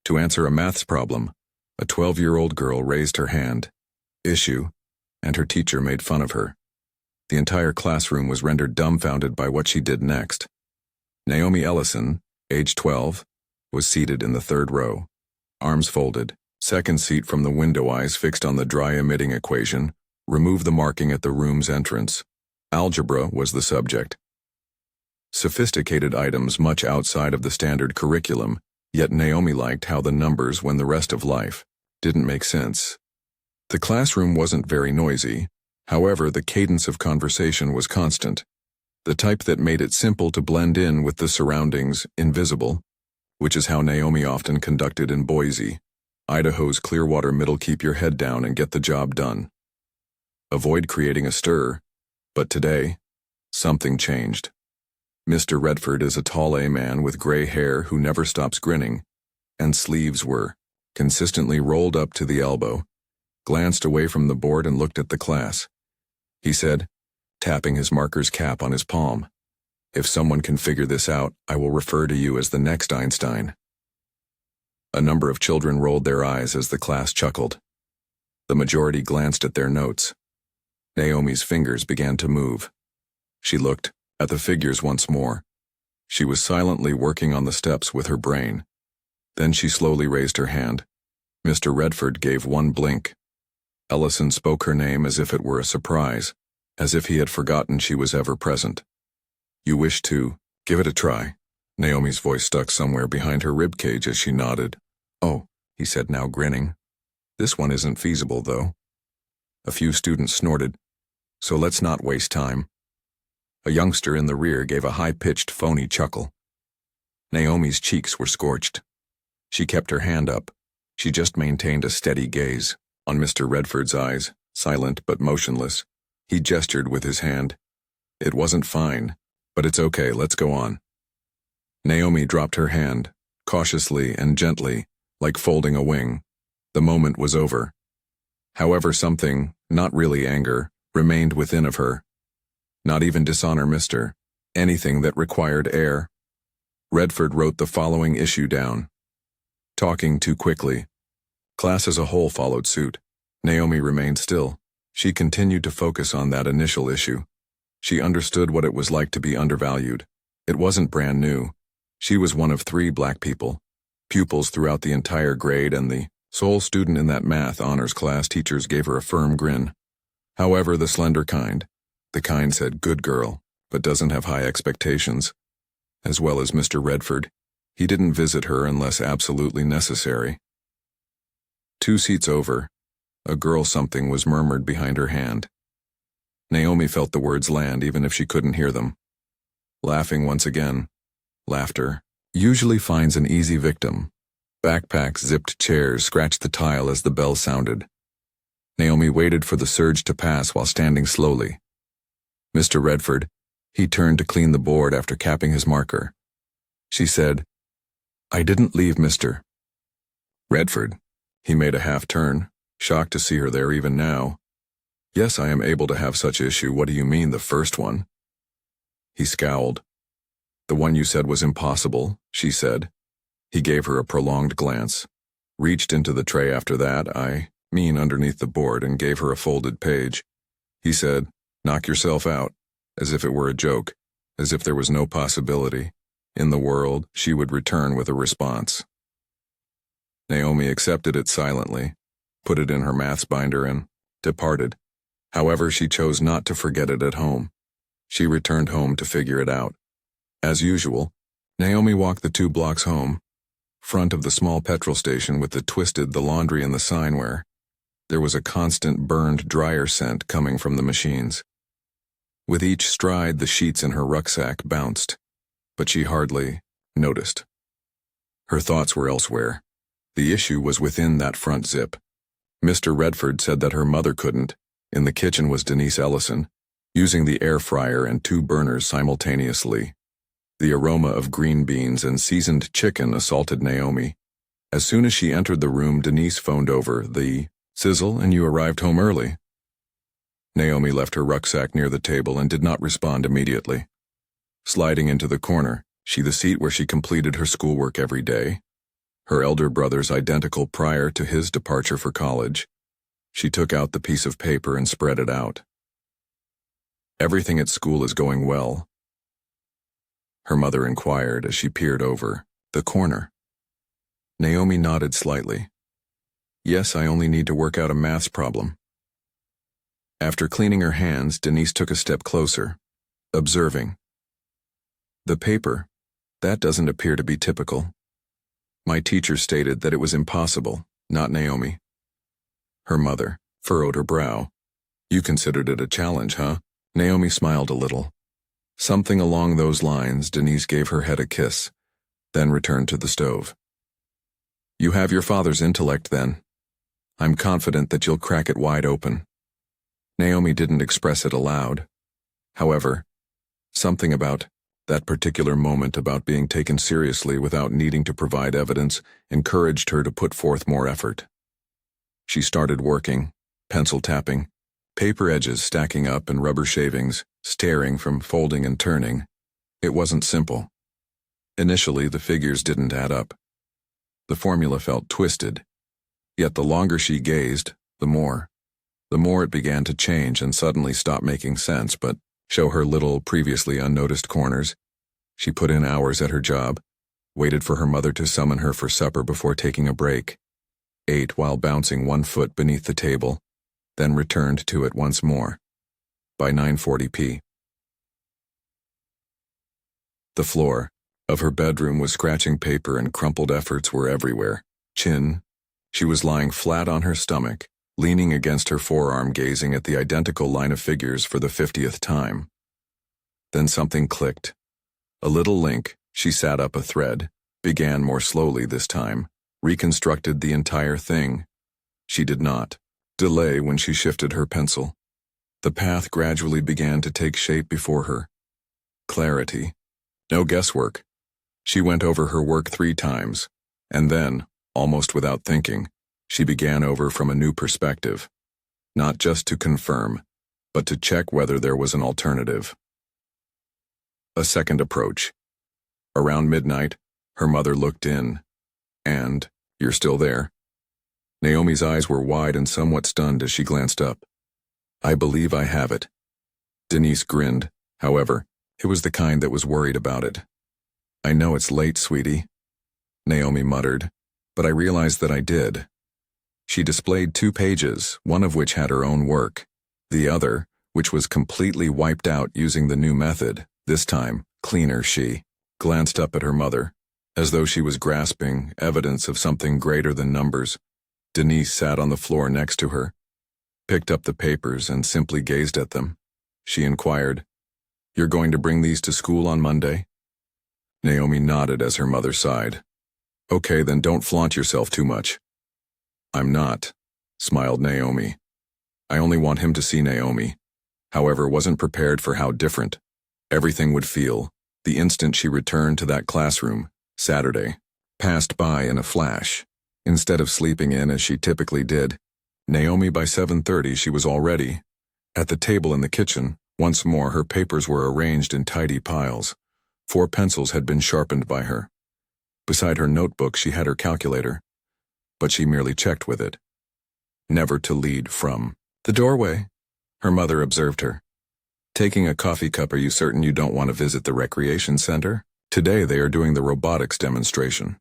To answer a maths problem, a 12-year-old girl raised her hand. Issue, and her teacher made fun of her. The entire classroom was rendered dumbfounded by what she did next. Naomi Ellison, age 12, was seated in the third row, arms folded, second seat from the window, eyes fixed on the dry emitting equation. Remove the marking at the room's entrance. Algebra was the subject. Sophisticated items much outside of the standard curriculum, yet Naomi liked how the numbers, when the rest of life didn't make sense. The classroom wasn't very noisy, however the cadence of conversation was constant, the type that made it simple to blend in with the surroundings, invisible, which is how Naomi often conducted in Boise, Idaho's Clearwater Middle. Keep your head down and get the job done. Avoid creating a stir, but today, something changed. Mr. Redford is a tall A-man with gray hair who never stops grinning, and sleeves were consistently rolled up to the elbow, glanced away from the board and looked at the class. He said, tapping his marker's cap on his palm, "If someone can figure this out, I will refer to you as the next Einstein." A number of children rolled their eyes as the class chuckled. The majority glanced at their notes. Naomi's fingers began to move. She looked at the figures once more. She was silently working on the steps with her brain. Then she slowly raised her hand. Mr. Redford gave one blink. Ellison spoke her name as if it were a surprise, as if he had forgotten she was ever present. "You wish to give it a try?" Naomi's voice stuck somewhere behind her ribcage as she nodded. "Oh," he said, now grinning. "This one isn't feasible, though." A few students snorted. "So let's not waste time." A youngster in the rear gave a high-pitched, phony chuckle. Naomi's cheeks were scorched. She kept her hand up. She just maintained a steady gaze on Mr. Redford's eyes, silent but motionless. He gestured with his hand. "It wasn't fine, but it's okay, let's go on." Naomi dropped her hand, cautiously and gently, like folding a wing. The moment was over. However, something, not really anger, remained within of her. Not even dishonor, anything that required air. Redford wrote the following issue down. Talking too quickly. Class as a whole followed suit. Naomi remained still. She continued to focus on that initial issue. She understood what it was like to be undervalued. It wasn't brand new. She was one of 3 black pupils throughout the entire grade, and the sole student in that math honors class. Teachers gave her a firm grin. However, the slender kind, the kind said good girl, but doesn't have high expectations. As well as Mr. Redford, he didn't visit her unless absolutely necessary. 2 seats over, a girl something was murmured behind her hand. Naomi felt the words land even if she couldn't hear them. Laughing once again. Laughter usually finds an easy victim. Backpacks zipped chairs scratched the tile as the bell sounded. Naomi waited for the surge to pass while standing slowly. Mr. Redford, he turned to clean the board after capping his marker. She said, "I didn't leave Mr. Redford." He made a half turn, shocked to see her there even now. "Yes, I am able to have such issue. What do you mean, the first one?" He scowled. "The one you said was impossible," she said. He gave her a prolonged glance, reached into the tray after that, I mean underneath the board, and gave her a folded page. He said, "Knock yourself out," as if it were a joke, as if there was no possibility in the world she would return with a response. Naomi accepted it silently, put it in her maths binder, and departed. However, she chose not to forget it at home. She returned home to figure it out. As usual, Naomi walked the 2 blocks home, front of the small petrol station with the laundry and the sign where there was a constant burned dryer scent coming from the machines. With each stride, the sheets in her rucksack bounced, but she hardly noticed. Her thoughts were elsewhere. The issue was within that front zip. Mr. Redford said that her mother couldn't. In the kitchen was Denise Ellison, using the air fryer and 2 burners simultaneously. The aroma of green beans and seasoned chicken assaulted Naomi. As soon as she entered the room, Denise phoned over, "The sizzle, and you arrived home early." Naomi left her rucksack near the table and did not respond immediately. Sliding into the corner, the seat where she completed her schoolwork every day, her elder brother's identical prior to his departure for college. She took out the piece of paper and spread it out. "Everything at school is going well?" her mother inquired as she peered over the corner. Naomi nodded slightly. "Yes, I only need to work out a maths problem." After cleaning her hands, Denise took a step closer, observing. "The paper, that doesn't appear to be typical. My teacher stated that it was impossible, not Naomi." Her mother furrowed her brow. "You considered it a challenge, huh?" Naomi smiled a little. Something along those lines. Denise gave her head a kiss, then returned to the stove. "You have your father's intellect, then. I'm confident that you'll crack it wide open." Naomi didn't express it aloud. However, something about that particular moment about being taken seriously without needing to provide evidence encouraged her to put forth more effort. She started working, pencil tapping, paper edges stacking up and rubber shavings, staring from folding and turning. It wasn't simple. Initially, the figures didn't add up. The formula felt twisted. Yet the longer she gazed, the more it began to change and suddenly stop making sense, but show her little previously unnoticed corners. She put in hours at her job, waited for her mother to summon her for supper before taking a break, ate while bouncing one foot beneath the table, then returned to it once more. By 9:40 p. The floor of her bedroom was scratching paper and crumpled efforts were everywhere. She was lying flat on her stomach, leaning against her forearm, gazing at the identical line of figures for the 50th time. Then something clicked. A little link. She sat up a thread, began more slowly this time, reconstructed the entire thing. She did not delay when she shifted her pencil. The path gradually began to take shape before her. Clarity. No guesswork. She went over her work 3 times, and then, almost without thinking, she began over from a new perspective. Not just to confirm, but to check whether there was an alternative. A second approach. Around midnight, her mother looked in. "And, you're still there?" Naomi's eyes were wide and somewhat stunned as she glanced up. "I believe I have it." Denise grinned. However, it was the kind that was worried about it. "I know it's late, sweetie," Naomi muttered, "but I realized that I did." She displayed 2 pages, one of which had her own work. The other, which was completely wiped out using the new method, this time, cleaner. She glanced up at her mother, as though she was grasping evidence of something greater than numbers. Denise sat on the floor next to her, picked up the papers and simply gazed at them. She inquired, "You're going to bring these to school on Monday?" Naomi nodded as her mother sighed. "Okay, then don't flaunt yourself too much." "I'm not," smiled Naomi. "I only want him to see Naomi." However, wasn't prepared for how different everything would feel the instant she returned to that classroom. Saturday passed by in a flash. Instead of sleeping in as she typically did, Naomi by 7:30 she was already at the table in the kitchen. Once more her papers were arranged in tidy piles. 4 pencils had been sharpened by her. Beside her notebook she had her calculator, but she merely checked with it. Never to lead from the doorway, her mother observed her. "Taking a coffee cup, are you certain you don't want to visit the recreation center? Today they are doing the robotics demonstration."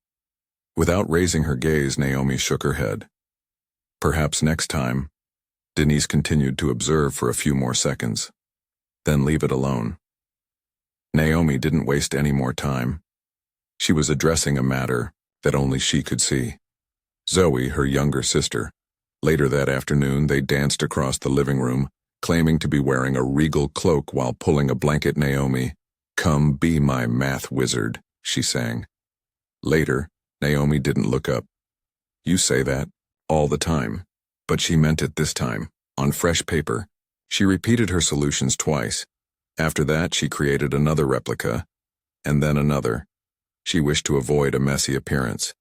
Without raising her gaze, Naomi shook her head. "Perhaps next time." Denise continued to observe for a few more seconds. "Then leave it alone." Naomi didn't waste any more time. She was addressing a matter that only she could see. Zoe, her younger sister. Later that afternoon, they danced across the living room, claiming to be wearing a regal cloak while pulling a blanket. "Naomi, come be my math wizard," she sang. Later, Naomi didn't look up. "You say that all the time." But she meant it this time. On fresh paper, she repeated her solutions twice. After that, she created another replica, and then another. She wished to avoid a messy appearance.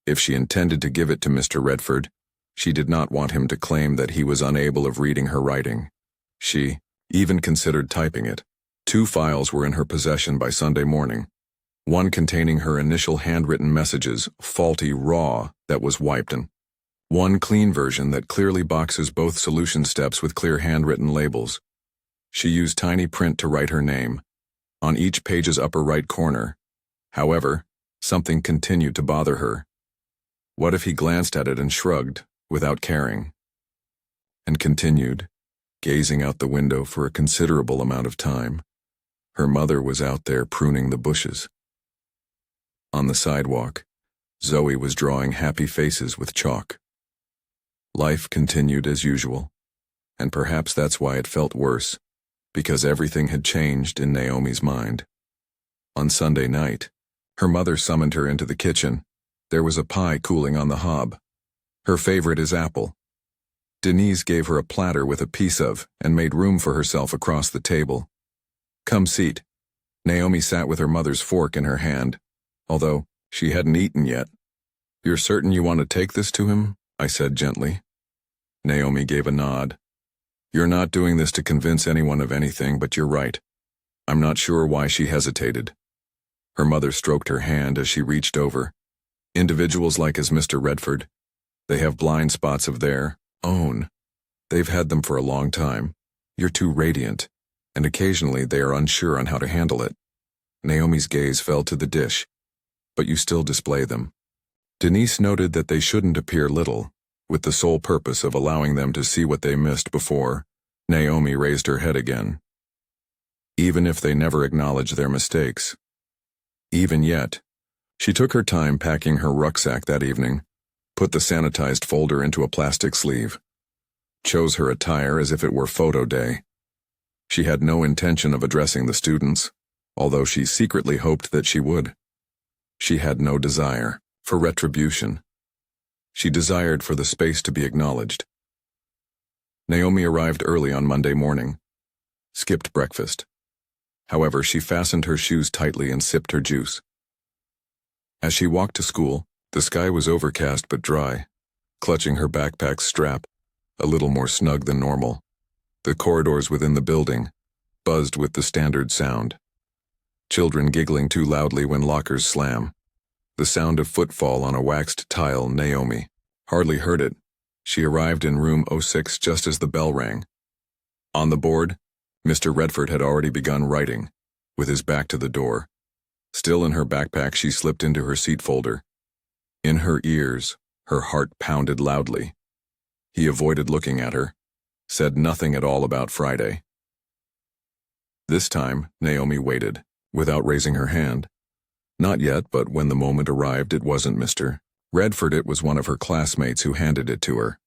If she intended to give it to Mr. Redford, she did not want him to claim that he was unable of reading her writing. She even considered typing it. 2 files were in her possession by Sunday morning. One containing her initial handwritten messages, faulty raw, that was wiped, and one clean version that clearly boxes both solution steps with clear handwritten labels. She used tiny print to write her name on each page's upper right corner. However, something continued to bother her. What if he glanced at it and shrugged, without caring? And continued, gazing out the window for a considerable amount of time. Her mother was out there pruning the bushes. On the sidewalk, Zoe was drawing happy faces with chalk. Life continued as usual, and perhaps that's why it felt worse, because everything had changed in Naomi's mind. On Sunday night, her mother summoned her into the kitchen. There was a pie cooling on the hob. Her favorite is apple. Denise gave her a platter with a piece of and made room for herself across the table. "Come seat." Naomi sat with her mother's fork in her hand, although she hadn't eaten yet. "You're certain you want to take this to him?" I said gently. Naomi gave a nod. "You're not doing this to convince anyone of anything, but you're right." I'm not sure why she hesitated. Her mother stroked her hand as she reached over. "Individuals like as Mr. Redford, they have blind spots of their own. They've had them for a long time. You're too radiant, and occasionally they are unsure on how to handle it." Naomi's gaze fell to the dish. "But you still display them." Denise noted that they shouldn't appear little, with the sole purpose of allowing them to see what they missed before. Naomi raised her head again. "Even if they never acknowledge their mistakes." Even yet, she took her time packing her rucksack that evening, put the sanitized folder into a plastic sleeve, chose her attire as if it were photo day. She had no intention of addressing the students, although she secretly hoped that she would. She had no desire for retribution. She desired for the space to be acknowledged. Naomi arrived early on Monday morning, skipped breakfast. However, she fastened her shoes tightly and sipped her juice. As she walked to school, the sky was overcast but dry. Clutching her backpack's strap, a little more snug than normal, the corridors within the building buzzed with the standard sound. Children giggling too loudly when lockers slam. The sound of footfall on a waxed tile. Naomi hardly heard it. She arrived in room 06 just as the bell rang. On the board, Mr. Redford had already begun writing, with his back to the door. Still in her backpack, she slipped into her seat folder. In her ears, her heart pounded loudly. He avoided looking at her, said nothing at all about Friday. This time, Naomi waited, without raising her hand. Not yet, but when the moment arrived, it wasn't Mr. Redford, it was one of her classmates who handed it to her.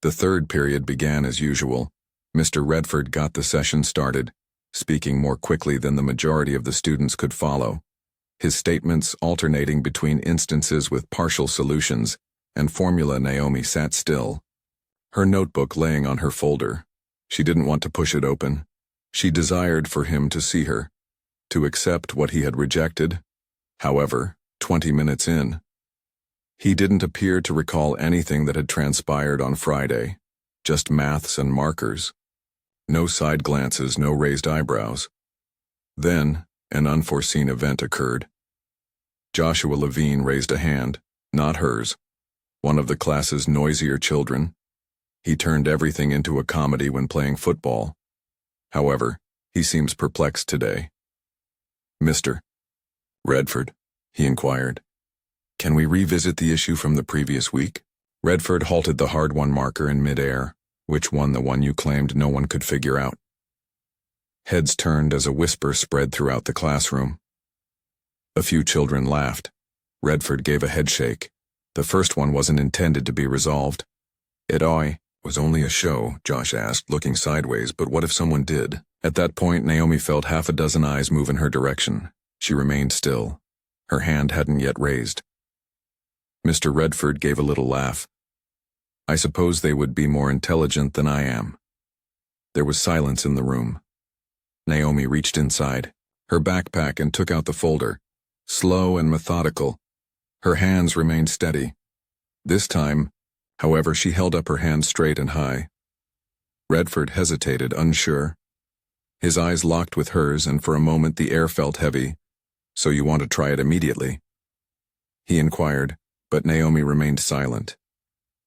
The third period began as usual. Mr. Redford got the session started, speaking more quickly than the majority of the students could follow, his statements alternating between instances with partial solutions and formula. Naomi sat still, her notebook laying on her folder. She didn't want to push it open. She desired for him to see her, to accept what he had rejected. However, 20 minutes in, he didn't appear to recall anything that had transpired on Friday, just maths and markers. No side glances, no raised eyebrows. Then, an unforeseen event occurred. Joshua Levine raised a hand, not hers, one of the class's noisier children. He turned everything into a comedy when playing football. However, he seems perplexed today. "Mr. Redford," he inquired, "can we revisit the issue from the previous week?" Redford halted the hard-won marker in midair. "Which one? The one you claimed no one could figure out?" Heads turned as a whisper spread throughout the classroom. A few children laughed. Redford gave a headshake. "The first one wasn't intended to be resolved." "It was only a show," Josh asked, looking sideways, "but what if someone did?" At that point, Naomi felt half a dozen eyes move in her direction. She remained still. Her hand hadn't yet raised. Mr. Redford gave a little laugh. "I suppose they would be more intelligent than I am." There was silence in the room. Naomi reached inside her backpack and took out the folder. Slow and methodical, her hands remained steady. This time, however, she held up her hand straight and high. Redford hesitated, unsure. His eyes locked with hers, and for a moment the air felt heavy, So you want to try it immediately? He inquired, but Naomi remained silent.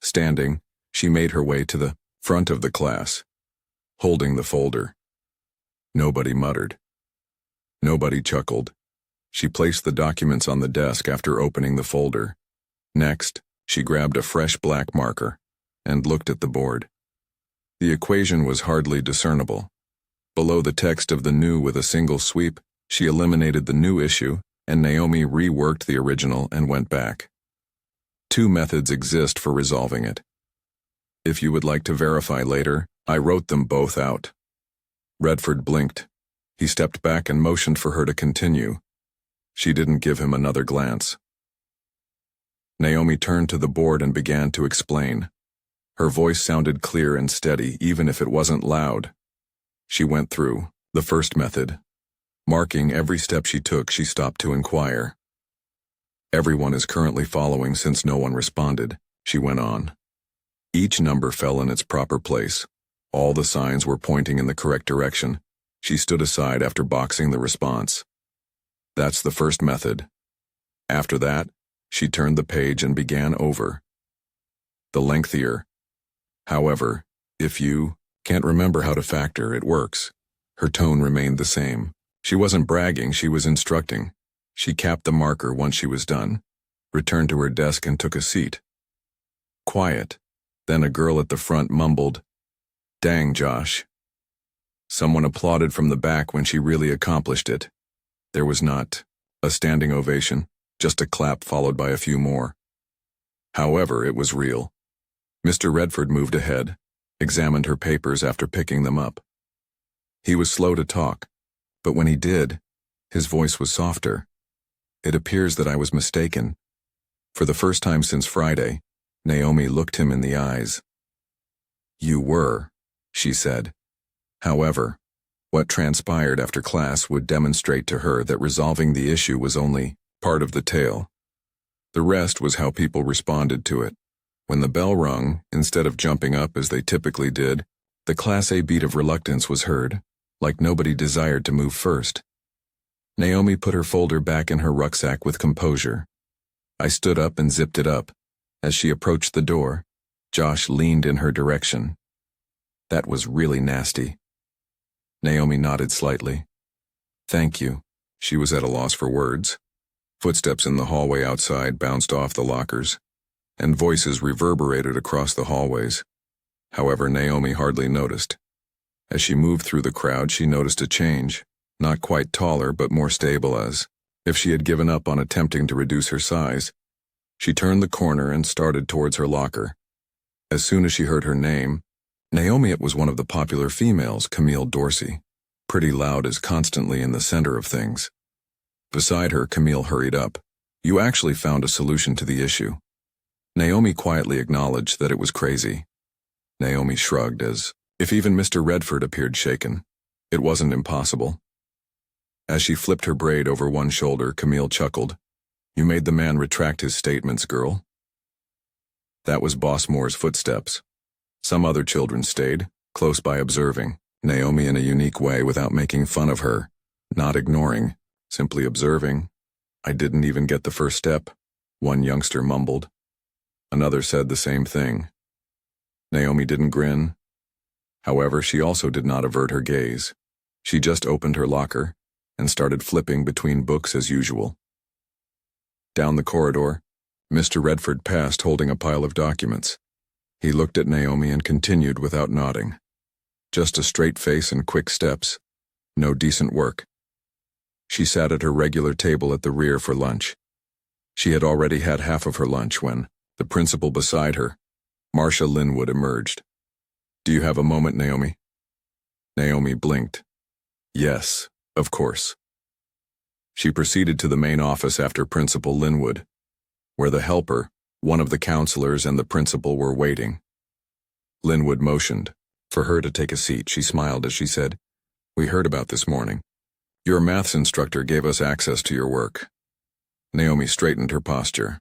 Standing, she made her way to the front of the class, holding the folder. Nobody muttered. Nobody chuckled. She placed the documents on the desk after opening the folder. Next, she grabbed a fresh black marker and looked at the board. The equation was hardly discernible. Below the text of the new with a single sweep, she eliminated the new issue, and Naomi reworked the original and went back. Two methods exist for resolving it. If you would like to verify later, I wrote them both out. Redford blinked. He stepped back and motioned for her to continue. She didn't give him another glance. Naomi turned to the board and began to explain. Her voice sounded clear and steady, even if it wasn't loud. She went through the first method. Marking every step she took, she stopped to inquire. Everyone is currently following since no one responded, she went on. Each number fell in its proper place. All the signs were pointing in the correct direction. She stood aside after boxing the response. That's the first method. After that, she turned the page and began over. The lengthier. However, if you can't remember how to factor, it works. Her tone remained the same. She wasn't bragging, she was instructing. She capped the marker once she was done, returned to her desk and took a seat. Quiet. Then a girl at the front mumbled, "Dang, Josh." Someone applauded from the back when she really accomplished it. There was not a standing ovation, just a clap followed by a few more. However, it was real. Mr. Redford moved ahead, examined her papers after picking them up. He was slow to talk, but when he did, his voice was softer. It appears that I was mistaken. For the first time since Friday, Naomi looked him in the eyes. "You were," she said. However, what transpired after class would demonstrate to her that resolving the issue was only part of the tale. The rest was how people responded to it. When the bell rung, instead of jumping up as they typically did, the Class A beat of reluctance was heard, like nobody desired to move first. Naomi put her folder back in her rucksack with composure. I stood up and zipped it up. As she approached the door, Josh leaned in her direction. That was really nasty. Naomi nodded slightly. "Thank you." She was at a loss for words. Footsteps in the hallway outside bounced off the lockers, and voices reverberated across the hallways. However, Naomi hardly noticed. As she moved through the crowd, she noticed a change, not quite taller but more stable, as if she had given up on attempting to reduce her size. She turned the corner and started towards her locker. As soon as she heard her name, Naomi, it was one of the popular females, Camille Dorsey. Pretty Loud is constantly in the center of things. Beside her, Camille hurried up. "You actually found a solution to the issue." Naomi quietly acknowledged that it was crazy. Naomi shrugged, as if even Mr. Redford appeared shaken. It wasn't impossible. As she flipped her braid over one shoulder, Camille chuckled. "You made the man retract his statements, girl." That was Boss Moore's footsteps. Some other children stayed, close by observing, Naomi in a unique way without making fun of her, not ignoring, simply observing. "I didn't even get the first step," one youngster mumbled. Another said the same thing. Naomi didn't grin. However, she also did not avert her gaze. She just opened her locker and started flipping between books as usual. Down the corridor, Mr. Redford passed holding a pile of documents. He looked at Naomi and continued without nodding. Just a straight face and quick steps. No decent work. She sat at her regular table at the rear for lunch. She had already had half of her lunch when the principal beside her, Marcia Linwood, emerged. "Do you have a moment, Naomi?" Naomi blinked. "Yes, of course." She proceeded to the main office after Principal Linwood, where the helper, one of the counselors, and the principal were waiting. Linwood motioned for her to take a seat. She smiled as she said, "We heard about this morning. Your maths instructor gave us access to your work." Naomi straightened her posture.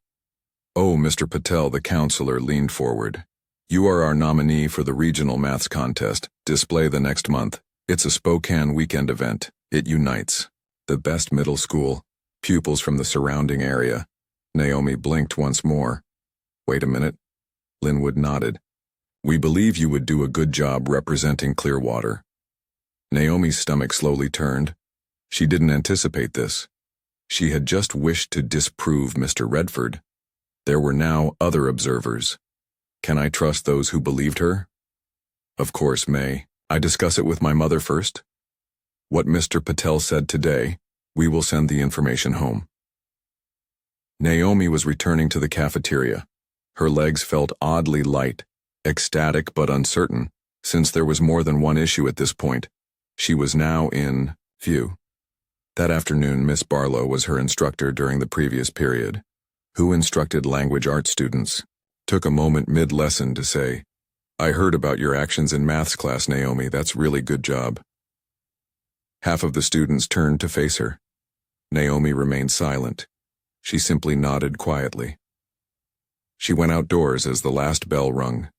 "Oh, Mr. Patel," the counselor leaned forward. "You are our nominee for the regional maths contest display the next month. It's a Spokane weekend event. It unites the best middle school pupils from the surrounding area. Naomi blinked once more. Wait a minute. Linwood nodded. We believe you would do a good job representing Clearwater. Naomi's stomach slowly turned. She didn't anticipate this. She had just wished to disprove Mr. Redford. There were now other observers. Can I trust those who believed her? Of course, May. I discuss it with my mother first. What Mr. Patel said today, we will send the information home. Naomi was returning to the cafeteria. Her legs felt oddly light, ecstatic but uncertain, since there was more than one issue at this point. She was now in view. That afternoon, Miss Barlow was her instructor during the previous period, who instructed language arts students. Took a moment mid-lesson to say, I heard about your actions in maths class, Naomi. That's really good job. Half of the students turned to face her. Naomi remained silent. She simply nodded quietly. She went outdoors as the last bell rung.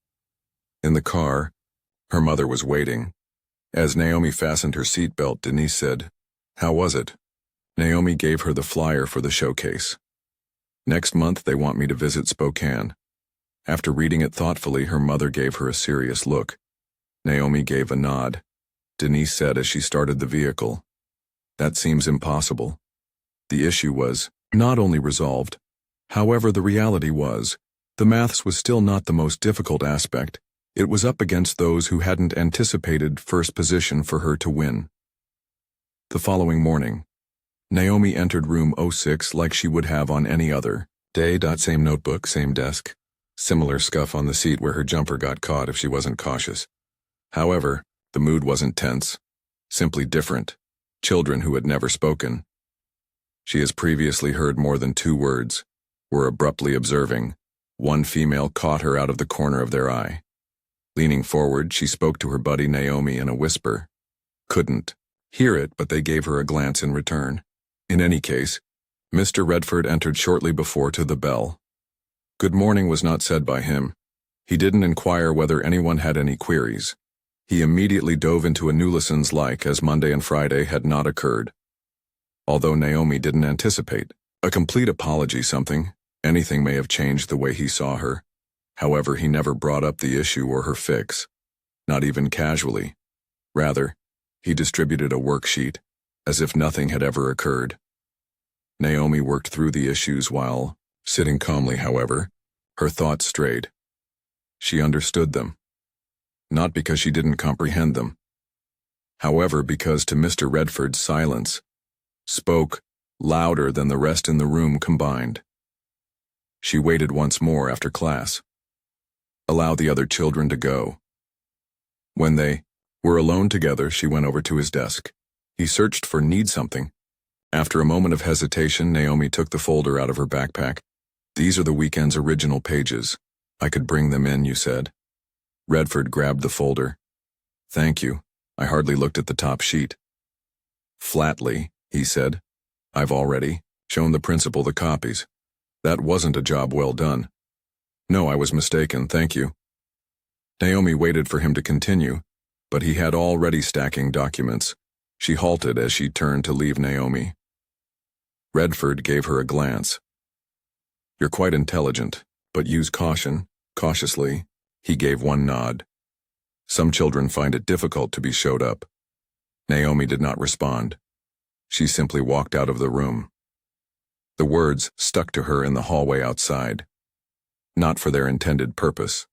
In the car, her mother was waiting. As Naomi fastened her seatbelt, Denise said, How was it? Naomi gave her the flyer for the showcase. Next month they want me to visit Spokane. After reading it thoughtfully, her mother gave her a serious look. Naomi gave a nod. Denise said as she started the vehicle, That seems impossible. The issue was not only resolved. However, the reality was, the maths was still not the most difficult aspect. It was up against those who hadn't anticipated first position for her to win. The following morning, Naomi entered room 06 like she would have on any other day. Same notebook, same desk, similar scuff on the seat where her jumper got caught if she wasn't cautious. However, the mood wasn't tense, simply different. Children who had never spoken. She has previously heard more than 2 words, were abruptly observing. One female caught her out of the corner of their eye. Leaning forward, she spoke to her buddy Naomi in a whisper. Couldn't hear it, but they gave her a glance in return. In any case, Mr. Redford entered shortly before to the bell. Good morning was not said by him. He didn't inquire whether anyone had any queries. He immediately dove into a new lessons like as Monday and Friday had not occurred. Although Naomi didn't anticipate a complete apology, anything may have changed the way he saw her. However, he never brought up the issue or her fix, not even casually. Rather, he distributed a worksheet, as if nothing had ever occurred. Naomi worked through the issues while, sitting calmly, however, her thoughts strayed. She understood them. Not because she didn't comprehend them. However, because to Mr. Redford's silence spoke louder than the rest in the room combined. She waited once more after class. Allow the other children to go. When they were alone together, she went over to his desk. He searched for need something. After a moment of hesitation, Naomi took the folder out of her backpack. These are the weekend's original pages. I could bring them in, you said. Redford grabbed the folder. Thank you. I hardly looked at the top sheet. Flatly, he said. I've already shown the principal the copies. That wasn't a job well done. No, I was mistaken, thank you. Naomi waited for him to continue, but he had already stacking documents. She halted as she turned to leave Naomi. Redford gave her a glance. You're quite intelligent, but use caution, cautiously. He gave one nod. Some children find it difficult to be showed up. Naomi did not respond. She simply walked out of the room. The words stuck to her in the hallway outside. Not for their intended purpose.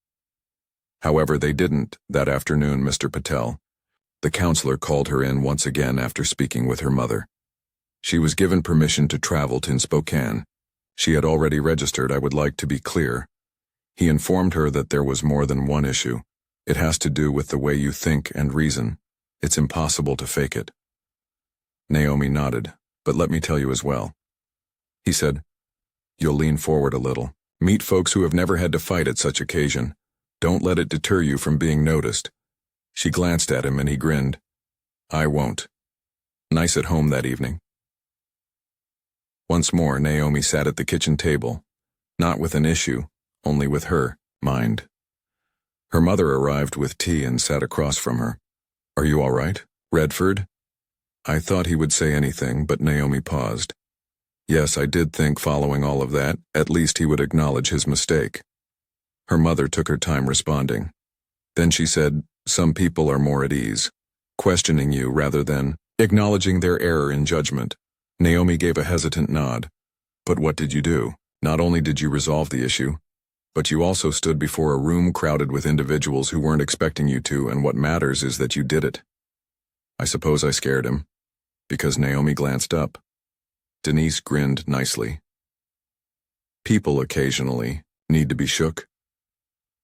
However, they didn't that afternoon. Mr. Patel, the counselor, called her in once again after speaking with her mother. She was given permission to travel to Spokane. She had already registered, I would like to be clear. He informed her that there was more than one issue. It has to do with the way you think and reason. It's impossible to fake it. Naomi nodded, but let me tell you as well. He said, You'll lean forward a little. Meet folks who have never had to fight at such occasion. Don't let it deter you from being noticed. She glanced at him and he grinned. I won't. Nice at home that evening. Once more, Naomi sat at the kitchen table, not with an issue, only with her mind. Her mother arrived with tea and sat across from her. Are you all right, Redford? I thought he would say anything, but Naomi paused. Yes, I did think following all of that, at least he would acknowledge his mistake. Her mother took her time responding. Then she said, some people are more at ease, questioning you rather than acknowledging their error in judgment. Naomi gave a hesitant nod. But what did you do? Not only did you resolve the issue, but you also stood before a room crowded with individuals who weren't expecting you to, and what matters is that you did it. I suppose I scared him, because Naomi glanced up. Denise grinned nicely. People occasionally need to be shook.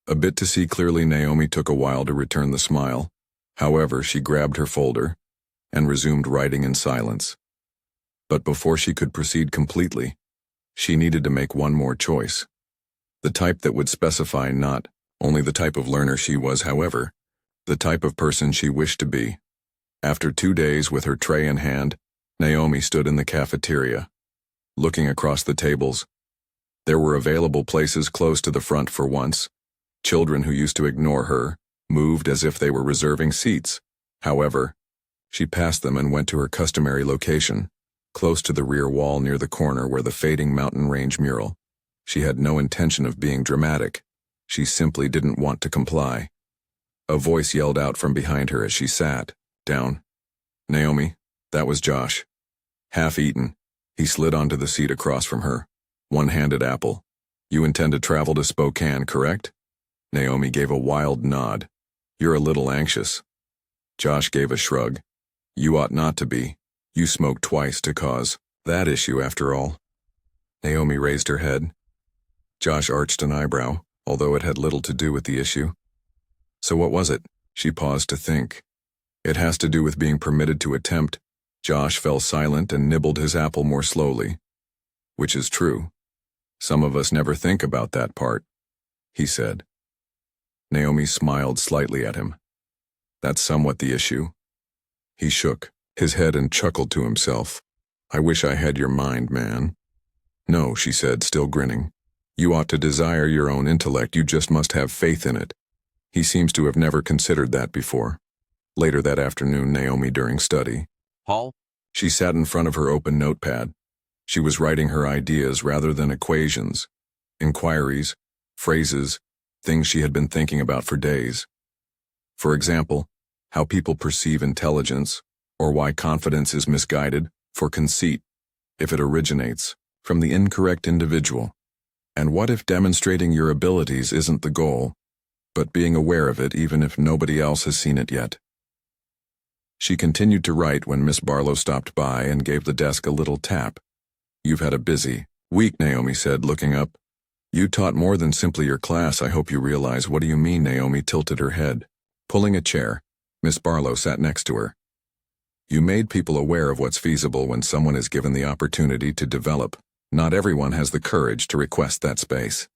A bit to see clearly, Naomi took a while to return the smile. However, she grabbed her folder and resumed writing in silence. But before she could proceed completely, she needed to make one more choice. The type that would specify not only the type of learner she was, however, the type of person she wished to be. After 2 days with her tray in hand, Naomi stood in the cafeteria, looking across the tables. There were available places close to the front for once. Children who used to ignore her moved as if they were reserving seats. However, she passed them and went to her customary location, close to the rear wall near the corner where the fading mountain range mural. She had no intention of being dramatic. She simply didn't want to comply. A voice yelled out from behind her as she sat down. Naomi, that was Josh. Half-eaten, he slid onto the seat across from her, one-handed apple. You intend to travel to Spokane, correct? Naomi gave a wild nod. You're a little anxious. Josh gave a shrug. You ought not to be. You smoked twice to cause that issue after all. Naomi raised her head. Josh arched an eyebrow, although it had little to do with the issue. So what was it? She paused to think. It has to do with being permitted to attempt. Josh fell silent and nibbled his apple more slowly. Which is true. Some of us never think about that part, he said. Naomi smiled slightly at him. That's somewhat the issue. He shook his head and chuckled to himself. I wish I had your mind, man. No, she said, still grinning. You ought to desire your own intellect, you just must have faith in it. He seems to have never considered that before. Later that afternoon, Naomi during study hall, she sat in front of her open notepad. She was writing her ideas rather than equations, inquiries, phrases, things she had been thinking about for days. For example, how people perceive intelligence, or why confidence is misguided for conceit if it originates from the incorrect individual. And what if demonstrating your abilities isn't the goal, but being aware of it even if nobody else has seen it yet? She continued to write when Miss Barlow stopped by and gave the desk a little tap. You've had a busy week, Naomi said, looking up. You taught more than simply your class, I hope you realize. What do you mean? Naomi tilted her head. Pulling a chair, Miss Barlow sat next to her. You made people aware of what's feasible when someone is given the opportunity to develop. Not everyone has the courage to request that space.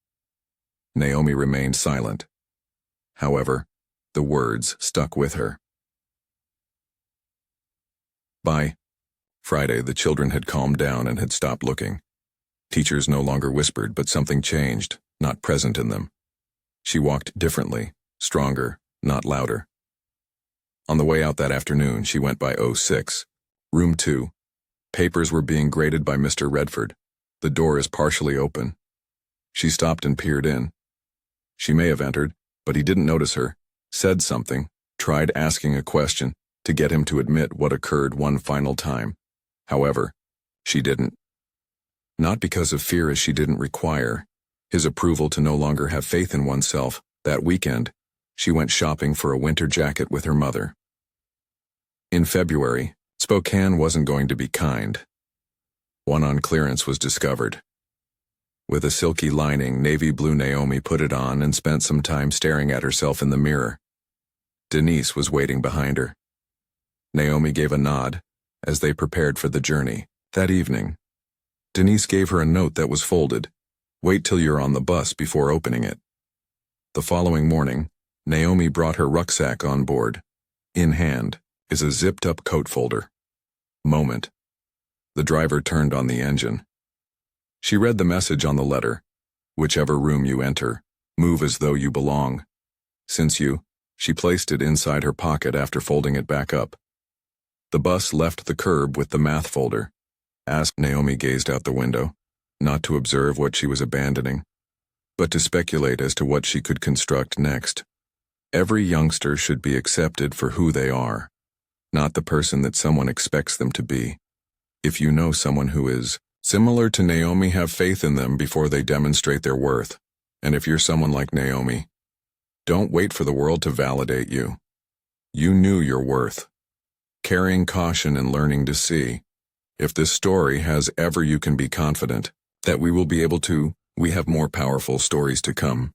Naomi remained silent. However, the words stuck with her. By Friday, the children had calmed down and had stopped looking. Teachers no longer whispered, but something changed, not present in them. She walked differently, stronger, not louder. On the way out that afternoon, she went by 06, room 2. Papers were being graded by Mr. Redford. The door is partially open. She stopped and peered in. She may have entered, but he didn't notice her, said something, tried asking a question to get him to admit what occurred one final time. However, she didn't. Not because of fear, as she didn't require his approval to no longer have faith in oneself. That weekend, she went shopping for a winter jacket with her mother. In February, Spokane wasn't going to be kind. One on clearance was discovered. With a silky lining, navy blue, Naomi put it on and spent some time staring at herself in the mirror. Denise was waiting behind her. Naomi gave a nod as they prepared for the journey. That evening, Denise gave her a note that was folded. Wait till you're on the bus before opening it. The following morning, Naomi brought her rucksack on board. In hand is a zipped-up coat folder. Moment. The driver turned on the engine. She read the message on the letter. Whichever room you enter, move as though you belong. She placed it inside her pocket after folding it back up. The bus left the curb with the math folder. asked. Naomi gazed out the window, not to observe what she was abandoning, but to speculate as to what she could construct next. Every youngster should be accepted for who they are, not the person that someone expects them to be. If you know someone who is similar to Naomi, have faith in them before they demonstrate their worth. And if you're someone like Naomi, don't wait for the world to validate you. You knew your worth. Carrying caution and learning to see. If this story has ever, you can be confident that we will be able to. We have more powerful stories to come.